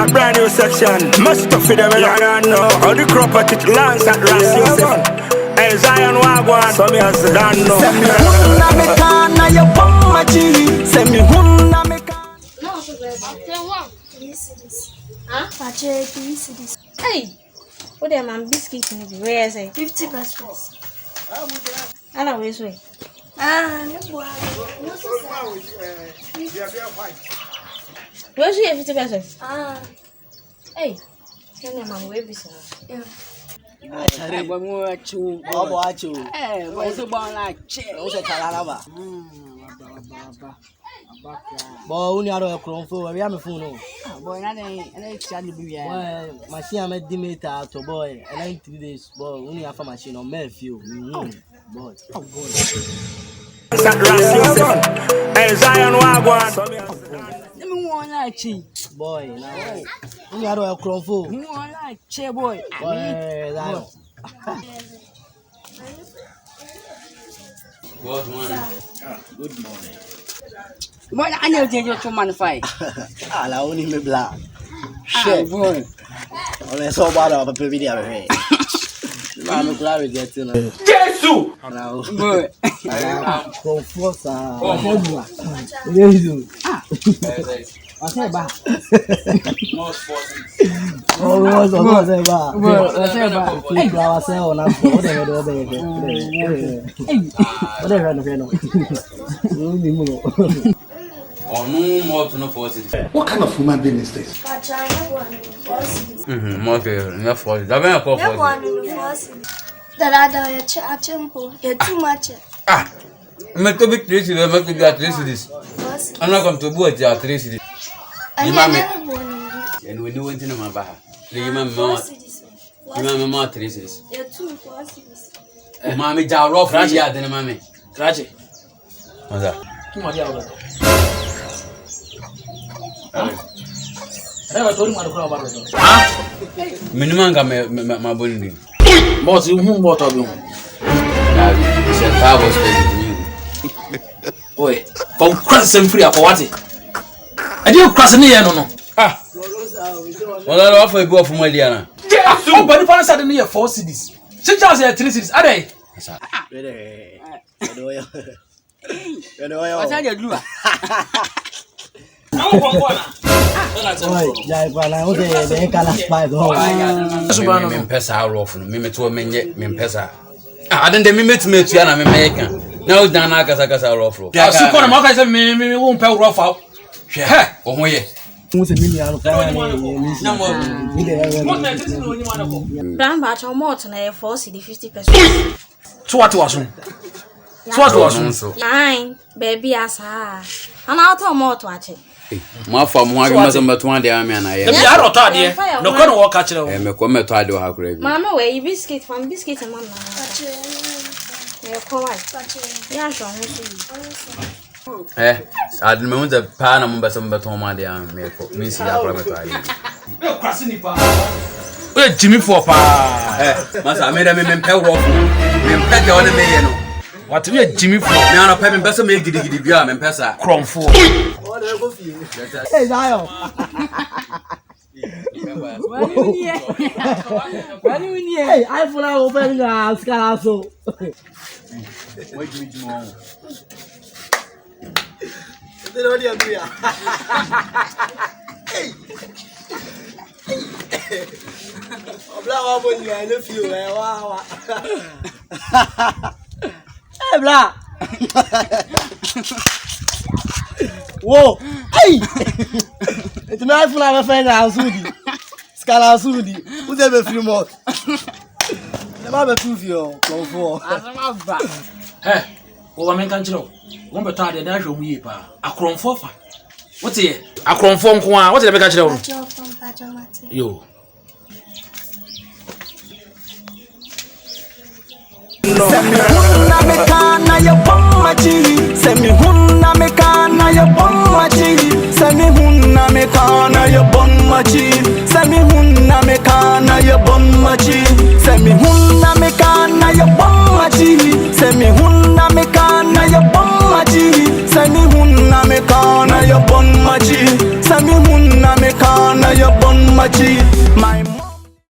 a brand new section. Must have for them and I don't know how the crop at it lands at Ras Yosef. Hey, Zion4real's, so me as don't know. Send me hunna me kana ya bomma ji. Send me hunna me kana. No, so good. Then what? Can you see this? Huh? Pache, can you see this? Hey, what am I biscuits in the where is it? 50 pesos. I know which way. No boy. Where's your 50 pesos? Hey, can you man wave this? Yeah. Achare bo mu achu obo achu bo so bo na che o se talalaba bo uni aro ekronfo we am phone no boy na dey cha ni bi ya boy machine am di meter to boy and 3 days boy uni afa machine on me feel boy Hey, Zion4real's. me won na chi boy na uni aro ekronfo me won na che boy Zion. Good morning. Good morning. Boy, I know you to manify. La only me black. Shit, boy. On so bad of a video here. I'm glad we get to know. Jesus! Boy. From force. Jesus. I say ba. Most forces. Oh, say ba. Boy, say ba. Keep flower say on am. What they do be. What they run no. Or no more to no forces. What kind of human being is this? More no forces. That been a call forces. Too much. Me to be tracy, me to be tracy. I'm not going to go at your tracy. And we know anything about her. You remember more traces. Mammy, Jow rough, yeah, than mammy. Tragic. What's that? Never told him what to call about it. Minimum got my body. But you whom bought of you? I was to me. Boy, from crossing free for what? I didn't cross me, no. Well, I'll offer a go from my Diana. Oh, but if I said me 4 cities, 6 hours at 3 cities, are they? What's that you do? I didn't meet you and American. Now, Dana Casacasa rough. I see one of my guys, me won't pay rough out. Oh, yeah. Plan batch or more to 4 city 50 pesos. So what was soon? So what was soon? 9, baby, as and I'll tell more to watch it. My farm, one was about 1 day. I mean, I am not here. No, gonna walk at you. am a comment. I do have great. Mamma, where you biscuit from biscuit and mamma. Yeah, Eh, I didn't the pan and some baton my dear. Miss No, crossing it. Jimmy for pa. Master, I made a man pell rough. Pet on the mayor. What we are Jimmy for? Now, I'm having better make it and Pessa. Crom for. Hey, Zion. Hey, I for now open the scalasso. Wait to meet tomorrow. Hey. Blah, I love you. Wow. Hey, blah. Whoa. Hey. It's my phone. I'm a friend. I'm Sudi. Scala Sudi. Who's ever few more? Never two of you. Go for. Hey, what I can't you? One better than that, we pa. A crom for. What's here? A crom for. What's the catch? You. Send me hunna me kana ya bomma ji. Send me hunna me kana ya bomma ji. Send me hunna me kana ya bomma ji. Send me hunna me kana ya bomma ji. Send me hunna me kana ya bomma ji. Send me hunna me kana ya bomma ji. Send me hunna me kana ya bomma ji. Send me hunna me kana you bun my cheese. My